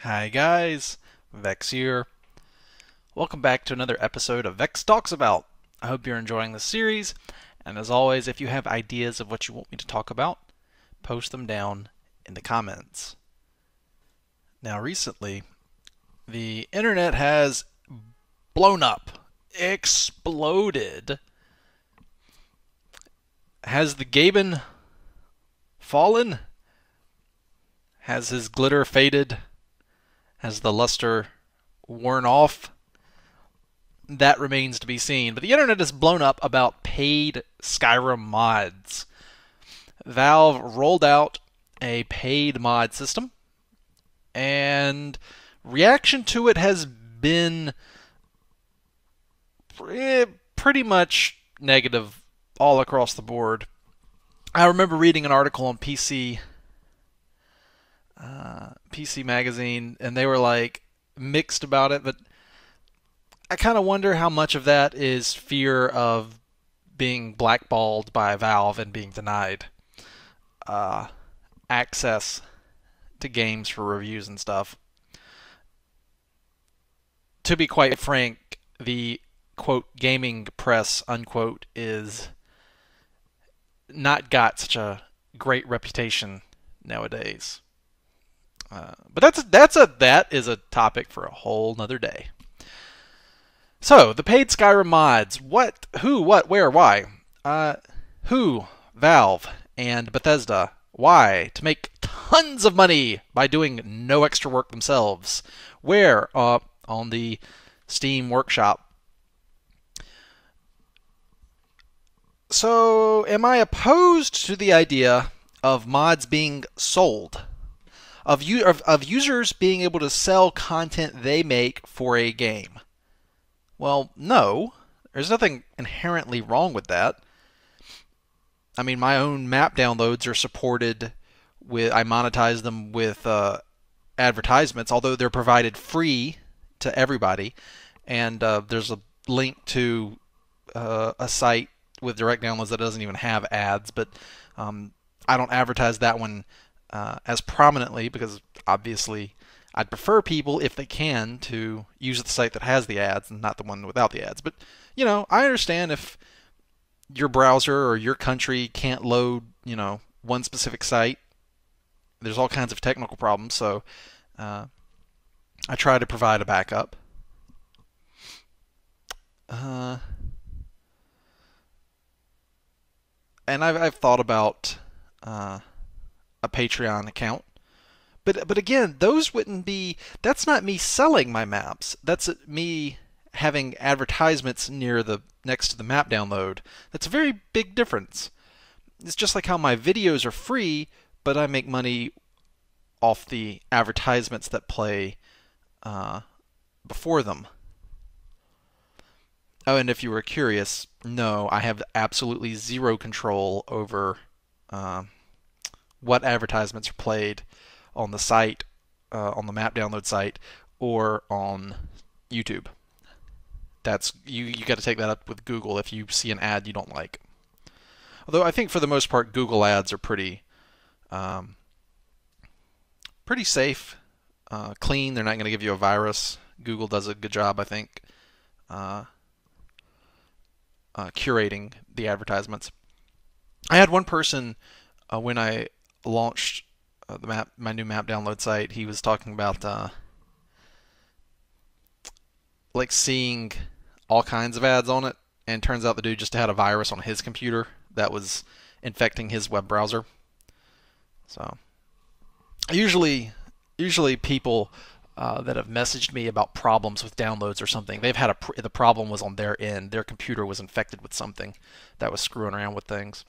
Hi guys, Vex here. Welcome back to another episode of Vex Talks About. I hope you're enjoying this series, and as always, if you have ideas of what you want me to talk about, post them down in the comments. Now, recently, the internet has blown up, exploded. Has the Gaben fallen? Has his glitter faded? Has the luster worn off? That remains to be seen. But the internet is blown up about paid Skyrim mods. Valve rolled out a paid mod system, and reaction to it has been pretty much negative all across the board. I remember reading an article on PC Magazine, and they were like mixed about it, but I kind of wonder how much of that is fear of being blackballed by Valve and being denied access to games for reviews and stuff. To be quite frank, the quote gaming press unquote is not got such a great reputation nowadays. But that is a topic for a whole nother day. So the paid Skyrim mods. What? Who? What? Where? Why? Who? Valve and Bethesda. Why? To make tons of money by doing no extra work themselves. Where? On the Steam Workshop. So, am I opposed to the idea of mods being sold? Of users being able to sell content they make for a game? Well, no. There's nothing inherently wrong with that. I mean, my own map downloads are supported with, I monetize them with advertisements, although they're provided free to everybody. And there's a link to a site with direct downloads that doesn't even have ads, but I don't advertise that one as prominently because obviously I'd prefer people, if they can, to use the site that has the ads and not the one without the ads. But, I understand if your browser or your country can't load, one specific site. There's all kinds of technical problems, so I try to provide a backup. And I've thought about a Patreon account. But again, those wouldn't be. That's not me selling my maps. That's me having advertisements next to the map download. That's a very big difference. It's just like how my videos are free, but I make money off the advertisements that play before them. Oh, and if you were curious, no, I have absolutely zero control over what advertisements are played on the site, on the map download site, or on YouTube. That's you got to take that up with Google if you see an ad you don't like. Although I think for the most part Google ads are pretty safe, clean. They're not going to give you a virus. Google does a good job, I think, curating the advertisements. I had one person when I launched my new map download site. He was talking about like seeing all kinds of ads on it, and turns out the dude just had a virus on his computer that was infecting his web browser. So usually people that have messaged me about problems with downloads or something, they've had the problem was on their end. Their computer was infected with something that was screwing around with things.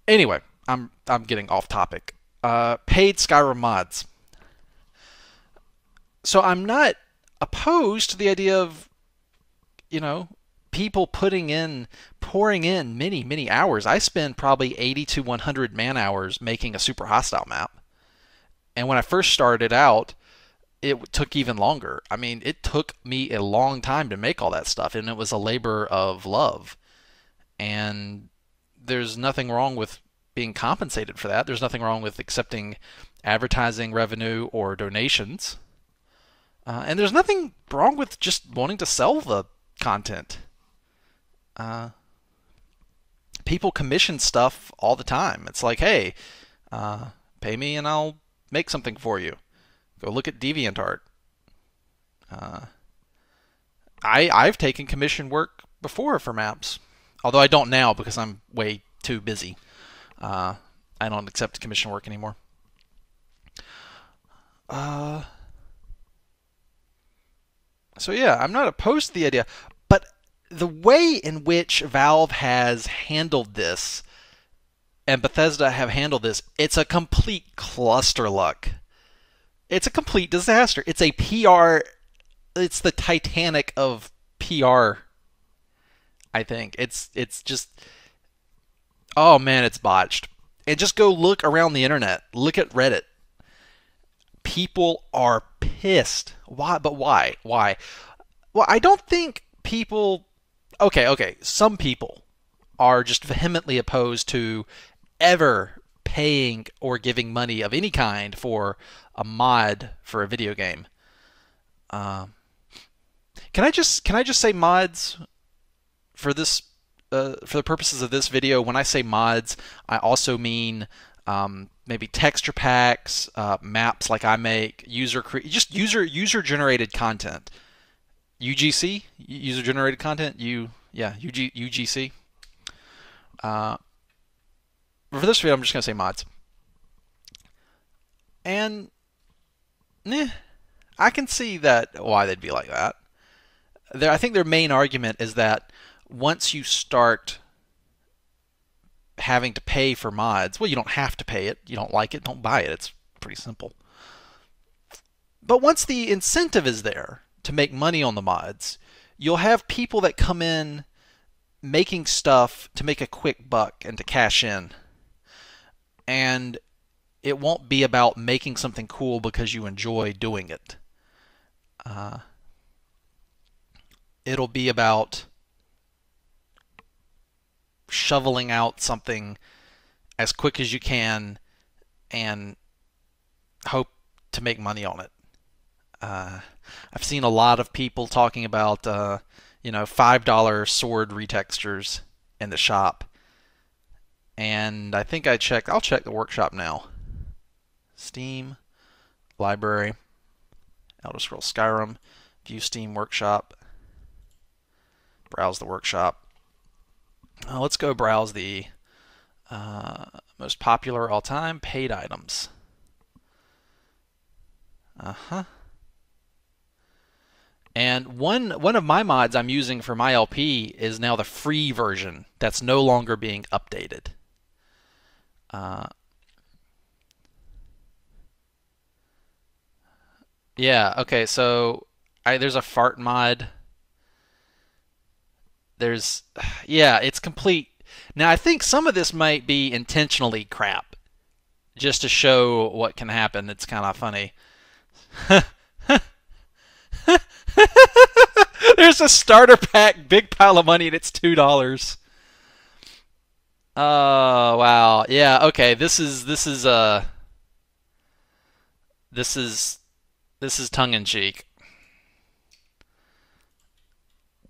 Anyway, I'm getting off topic. Paid Skyrim mods. So I'm not opposed to the idea of, people pouring in many hours. I spend probably 80 to 100 man hours making a super hostile map. And when I first started out, it took even longer. I mean, it took me a long time to make all that stuff, and it was a labor of love. And there's nothing wrong with being compensated for that. There's nothing wrong with accepting advertising revenue or donations. And there's nothing wrong with just wanting to sell the content. People commission stuff all the time. It's like, hey, pay me and I'll make something for you. Go look at DeviantArt. I've taken commission work before for maps, although I don't now because I'm way too busy. I don't accept commission work anymore. So yeah, I'm not opposed to the idea, but the way in which Valve has handled this and Bethesda have handled this, it's a complete clusterluck. It's a complete disaster. It's a PR. It's the Titanic of PR. I think it's just. Oh man, it's botched. And just go look around the internet. Look at Reddit. People are pissed. Why? But why? Why? Well, I don't think people. Okay. Some people are just vehemently opposed to ever paying or giving money of any kind for a mod for a video game. Can I just say mods for this for the purposes of this video? When I say mods, I also mean maybe texture packs, maps like I make, just user generated content. UGC, user generated content. UGC. For this video, I'm just gonna say mods. And I can see that why they'd be like that. I think their main argument is that once you start having to pay for mods, well, you don't have to pay it. You don't like it, don't buy it. It's pretty simple. But once the incentive is there to make money on the mods, you'll have people that come in making stuff to make a quick buck and to cash in. And it won't be about making something cool because you enjoy doing it. It'll be about shoveling out something as quick as you can and hope to make money on it. I've seen a lot of people talking about $5 sword retextures in the shop. And I think I'll check the workshop now. Steam, library, Elder Scrolls Skyrim, view Steam workshop, browse the workshop. Let's go browse the most popular all-time paid items. And one of my mods I'm using for my LP is now the free version that's no longer being updated. Yeah, okay, so there's a fart mod. It's complete. Now, I think some of this might be intentionally crap, just to show what can happen. It's kind of funny. There's a starter pack, big pile of money, and it's $2. Oh wow, yeah, okay. This is tongue in cheek.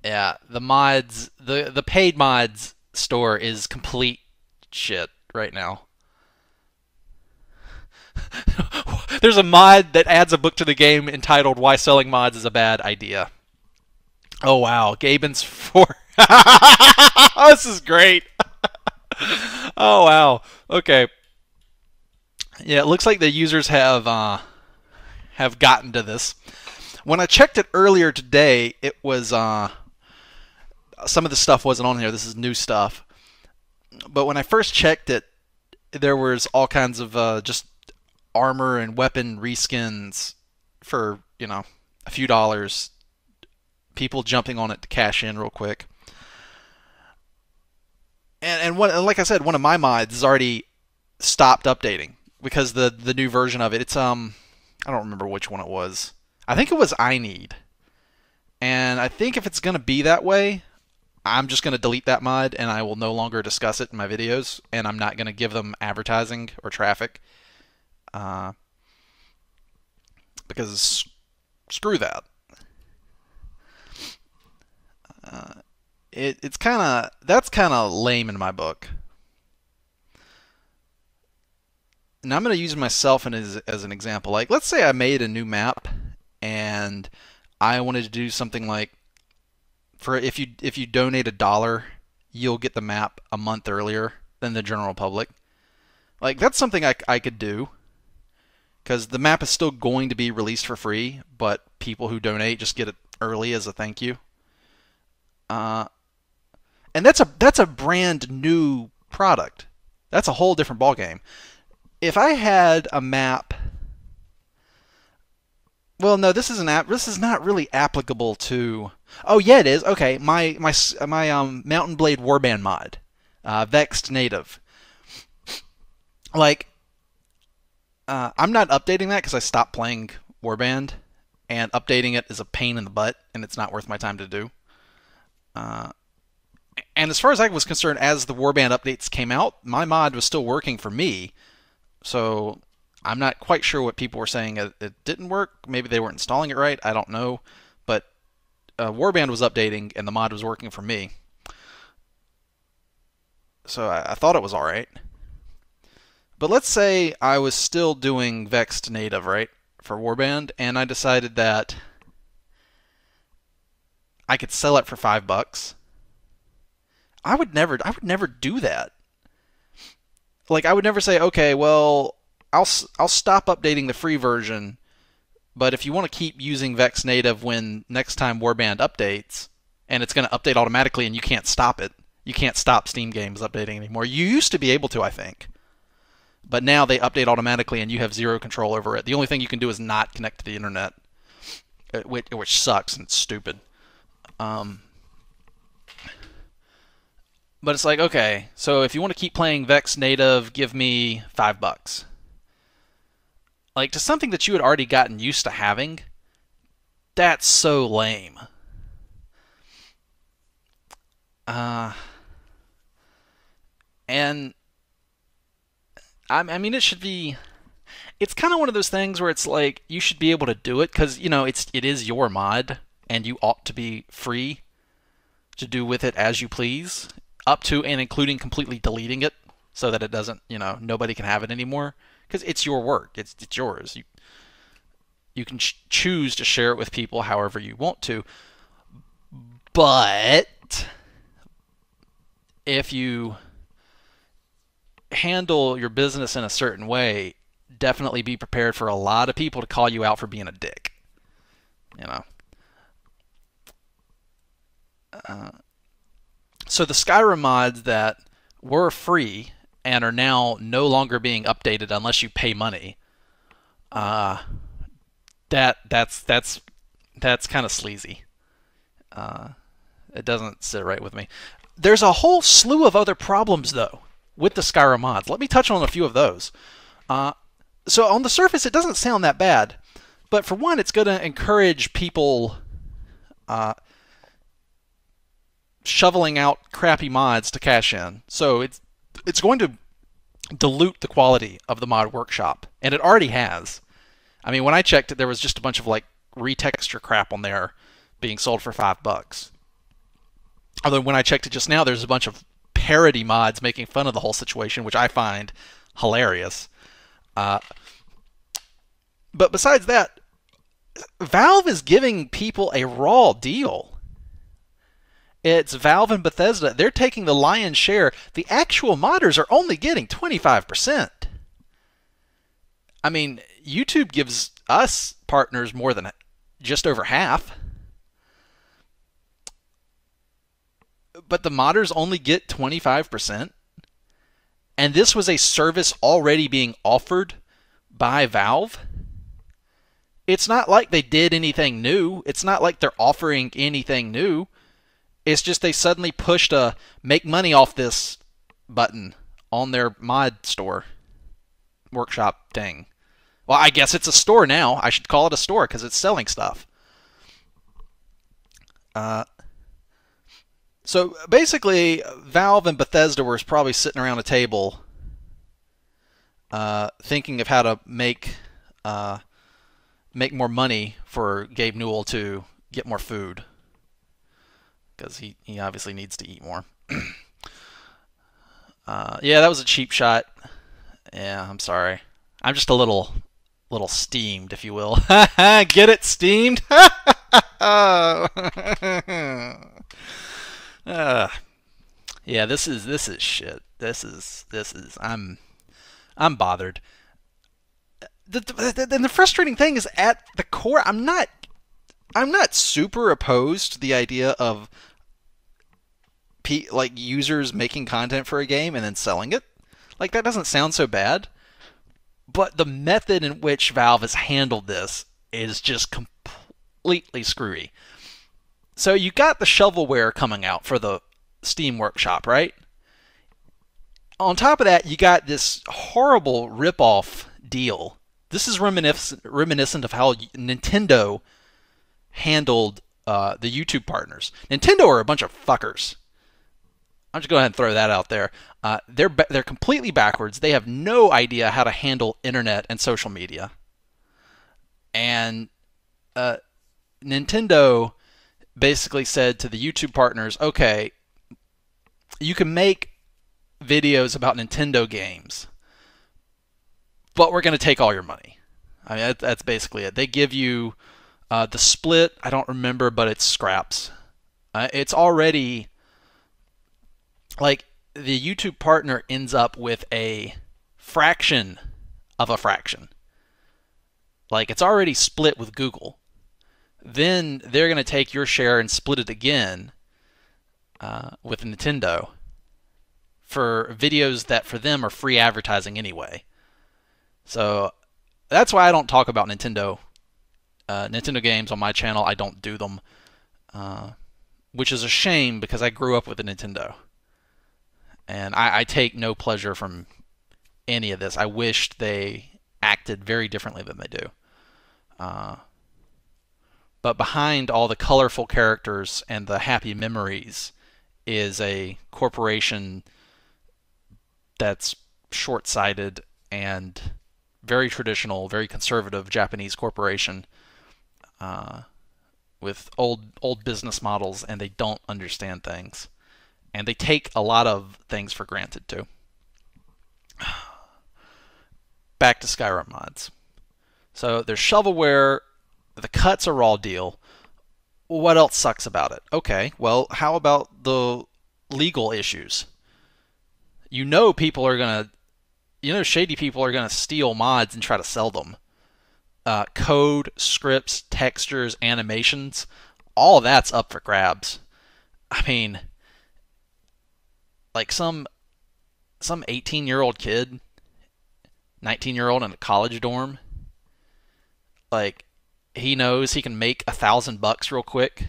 Yeah, the mods, the paid mods store is complete shit right now. There's a mod that adds a book to the game entitled "Why Selling Mods is a Bad Idea." Oh wow, Gaben's 4. This is great. Oh wow. Okay. Yeah, it looks like the users have gotten to this. When I checked it earlier today, it was some of the stuff wasn't on here. This is new stuff. But when I first checked it, there was all kinds of just armor and weapon reskins for, a few dollars. People jumping on it to cash in real quick. And like I said, one of my mods has already stopped updating because the new version of it, it's I don't remember which one it was. I think it was I Need. And I think if it's going to be that way, I'm just going to delete that mod and I will no longer discuss it in my videos, and I'm not going to give them advertising or traffic. because screw that. It's kind of that's kind of lame in my book. And I'm going to use myself as an example. Like, let's say I made a new map and I wanted to do something like, for if you donate $1, you'll get the map a month earlier than the general public. Like, that's something I could do, because the map is still going to be released for free, but people who donate just get it early as a thank you. And that's a brand new product. That's a whole different ballgame. If I had a map, well, no, this is not really applicable to. Oh yeah, it is. Okay, my Mountain Blade Warband mod, Vechs native. Like, I'm not updating that because I stopped playing Warband, and updating it is a pain in the butt, and it's not worth my time to do. And as far as I was concerned, as the Warband updates came out, my mod was still working for me. So I'm not quite sure what people were saying it didn't work. Maybe they weren't installing it right. I don't know. But Warband was updating, and the mod was working for me. So I thought it was all right. But let's say I was still doing Vechs native, right, for Warband, and I decided that I could sell it for $5. I would never do that. Like, I would never say, okay, well, I'll stop updating the free version, but if you want to keep using Vechs native when next time Warband updates, and it's going to update automatically and you can't stop it. You can't stop Steam games updating anymore. You used to be able to, I think. But now they update automatically and you have zero control over it. The only thing you can do is not connect to the internet, which sucks and it's stupid. But it's like, okay, so if you want to keep playing Vechs native, give me $5. Like, to something that you had already gotten used to having, that's so lame. And I mean, it should be. It's kind of one of those things where it's like you should be able to do it because it is your mod and you ought to be free to do with it as you please, up to and including completely deleting it so that it doesn't, nobody can have it anymore, because it's your work. It's yours. You can choose to share it with people however you want to. But if you handle your business in a certain way, definitely be prepared for a lot of people to call you out for being a dick. So the Skyrim mods that were free and are now no longer being updated unless you pay money, that's kind of sleazy. It doesn't sit right with me. There's a whole slew of other problems though with the Skyrim mods. Let me touch on a few of those. So on the surface, it doesn't sound that bad, but for one, it's going to encourage people shoveling out crappy mods to cash in. So it's going to dilute the quality of the mod workshop, and it already has. I mean, when I checked it, there was just a bunch of like retexture crap on there being sold for $5. Although when I checked it just now, there's a bunch of parody mods making fun of the whole situation, which I find hilarious. But besides that, Valve is giving people a raw deal. It's Valve and Bethesda. They're taking the lion's share. The actual modders are only getting 25%. I mean, YouTube gives us partners more than just over half. But the modders only get 25%. And this was a service already being offered by Valve. It's not like they did anything new. It's not like they're offering anything new. It's just they suddenly pushed a make money off this button on their mod store workshop thing. Well, I guess it's a store now. I should call it a store because it's selling stuff. So basically, Valve and Bethesda were probably sitting around a table thinking of how to make make more money for Gabe Newell to get more food because he obviously needs to eat more. Yeah, that was a cheap shot. Yeah, I'm sorry. I'm just a little steamed, if you will. Get it, steamed? uh, yeah, this is shit. This is I'm bothered. The frustrating thing is at the core, I'm not super opposed to the idea of like users making content for a game and then selling it. Like that doesn't sound so bad. But the method in which Valve has handled this is just completely screwy. So you got the shovelware coming out for the Steam Workshop, right? On top of that, you got this horrible rip-off deal. This is reminiscent of how Nintendo handled the YouTube partners. Nintendo are a bunch of fuckers. I'm just going to go ahead and throw that out there. They're completely backwards. They have no idea how to handle internet and social media. And Nintendo basically said to the YouTube partners, okay, you can make videos about Nintendo games, but we're going to take all your money. I mean, that's basically it. They give you the split. I don't remember, but it's scraps. It's already like the YouTube partner ends up with a fraction of a fraction. Like it's already split with Google. Then they're going to take your share and split it again with Nintendo for videos that for them are free advertising anyway. So that's why I don't talk about Nintendo games on my channel. I don't do them, which is a shame because I grew up with a Nintendo. And I take no pleasure from any of this. I wish they acted very differently than they do. But behind all the colorful characters and the happy memories is a corporation that's short-sighted and very traditional, very conservative Japanese corporation with old business models, and they don't understand things. And they take a lot of things for granted, too. Back to Skyrim mods. So there's shovelware. The cuts are raw deal. What else sucks about it? Okay, well, how about the legal issues? People are going to... shady people are going to steal mods and try to sell them. Code, scripts, textures, animations, all of that's up for grabs. I mean... like some 18-year-old kid, 19-year-old in a college dorm, like he knows he can make $1,000 real quick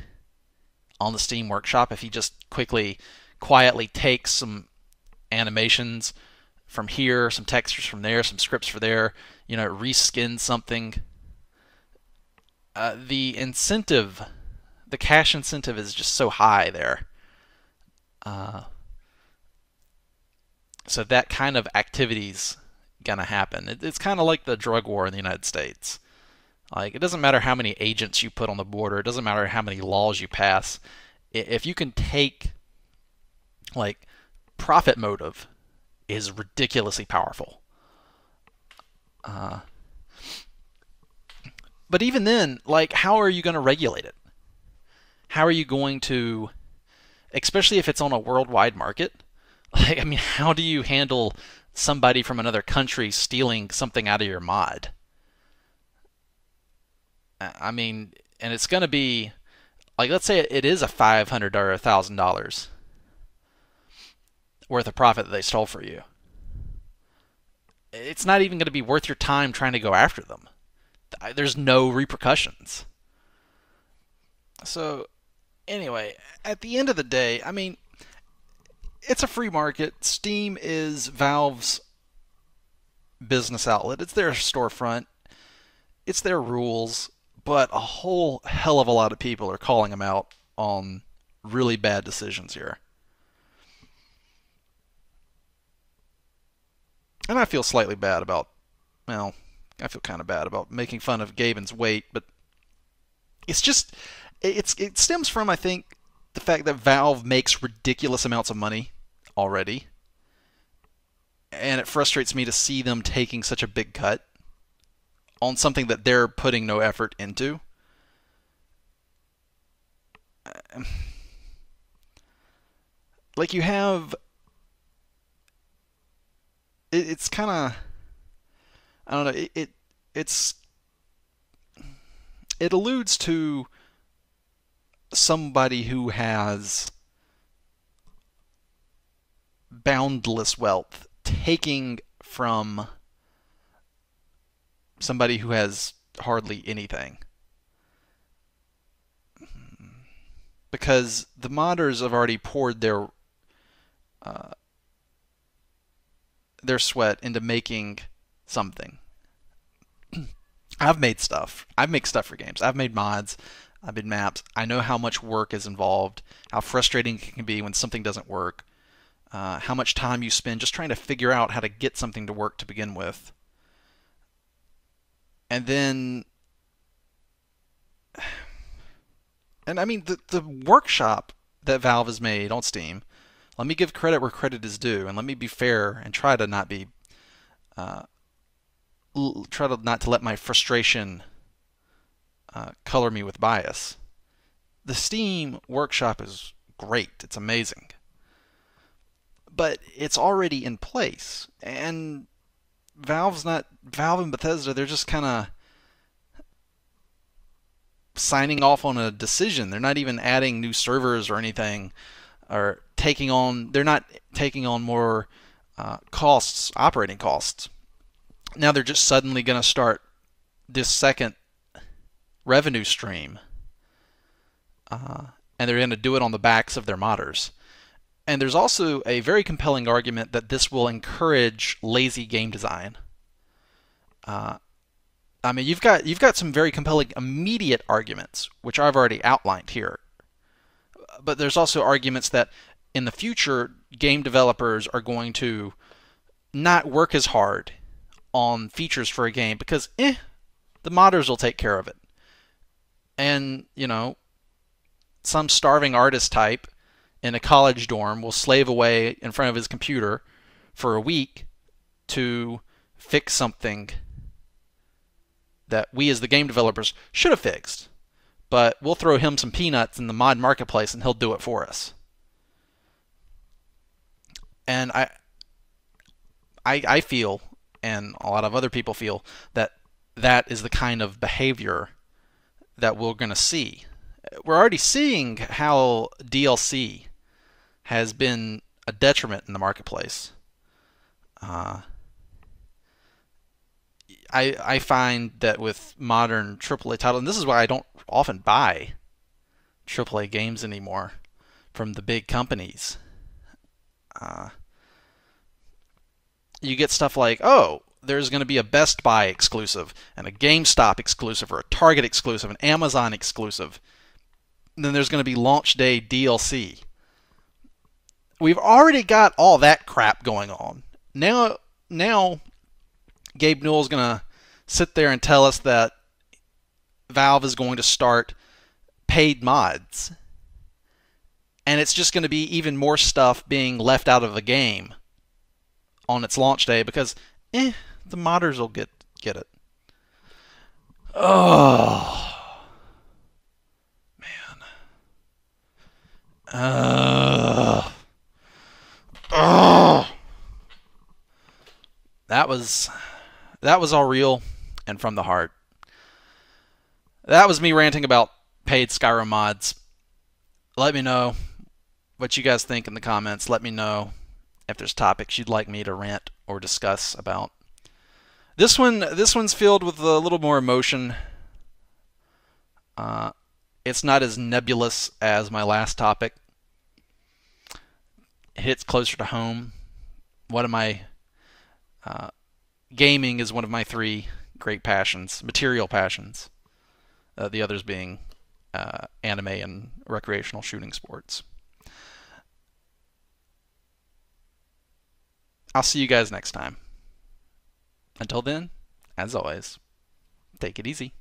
on the Steam Workshop if he just quietly takes some animations from here, some textures from there, some scripts for there, reskin something. The cash incentive is just so high there. So that kind of activity's gonna happen. It's kind of like the drug war in the United States. Like, it doesn't matter how many agents you put on the border. It doesn't matter how many laws you pass. If you can take, like, profit motive is ridiculously powerful. But even then, like, how are you going to regulate it? How are you going to, especially if it's on a worldwide market? Like, I mean, how do you handle somebody from another country stealing something out of your mod? I mean, and it's going to be, like, let's say it is a $500 or $1,000 worth of profit that they stole for you. It's not even going to be worth your time trying to go after them. There's no repercussions. So, anyway, at the end of the day, I mean, it's a free market. Steam is Valve's business outlet. It's their storefront. It's their rules. But a whole hell of a lot of people are calling them out on really bad decisions here. And I feel slightly bad about, I feel kind of bad about making fun of Gaben's weight, but it's just it stems from, I think, the fact that Valve makes ridiculous amounts of money already, and it frustrates me to see them taking such a big cut on something that they're putting no effort into. Like you have, it's kind of, I don't know, it's it alludes to somebody who has boundless wealth taking from somebody who has hardly anything. Because the modders have already poured uh, their sweat into making something. I've made stuff. I've made stuff for games. I've made mods. I've made maps. I know how much work is involved, how frustrating it can be when something doesn't work, how much time you spend just trying to figure out how to get something to work to begin with. And then, and I mean, the workshop that Valve has made on Steam, let me give credit where credit is due, and let me be fair and try to not be, try to not to let my frustration color me with bias. The Steam workshop is great. It's amazing. But it's already in place. And Valve and Bethesda, they're just kind of signing off on a decision. They're not even adding new servers or anything, or they're not taking on more costs, operating costs. Now they're just suddenly going to start this second revenue stream, and they're going to do it on the backs of their modders. And there's also a very compelling argument that this will encourage lazy game design. I mean, you've got some very compelling immediate arguments, which I've already outlined here. But there's also arguments that in the future, game developers are going to not work as hard on features for a game because, the modders will take care of it. And, some starving artist type in a college dorm will slave away in front of his computer for a week to fix something that we as the game developers should have fixed. But we'll throw him some peanuts in the mod marketplace and he'll do it for us. And I feel, and a lot of other people feel, that that is the kind of behavior that we're going to see. We're already seeing how DLC has been a detriment in the marketplace. I find that with modern AAA titles, and this is why I don't often buy AAA games anymore from the big companies. You get stuff like, oh, there's going to be a Best Buy exclusive, and a GameStop exclusive, or a Target exclusive, an Amazon exclusive. And then there's going to be launch day DLC. We've already got all that crap going on. Now Gabe Newell's going to sit there and tell us that Valve is going to start paid mods. And it's just going to be even more stuff being left out of the game on its launch day because, the modders will get it. Oh, man. That was all real and from the heart. That was me ranting about paid Skyrim mods. Let me know what you guys think in the comments. Let me know if there's topics you'd like me to rant or discuss about. This one's filled with a little more emotion. It's not as nebulous as my last topic. It hits closer to home. Gaming is one of my three great passions, material passions. The others being anime and recreational shooting sports. I'll see you guys next time. Until then, As always, take it easy.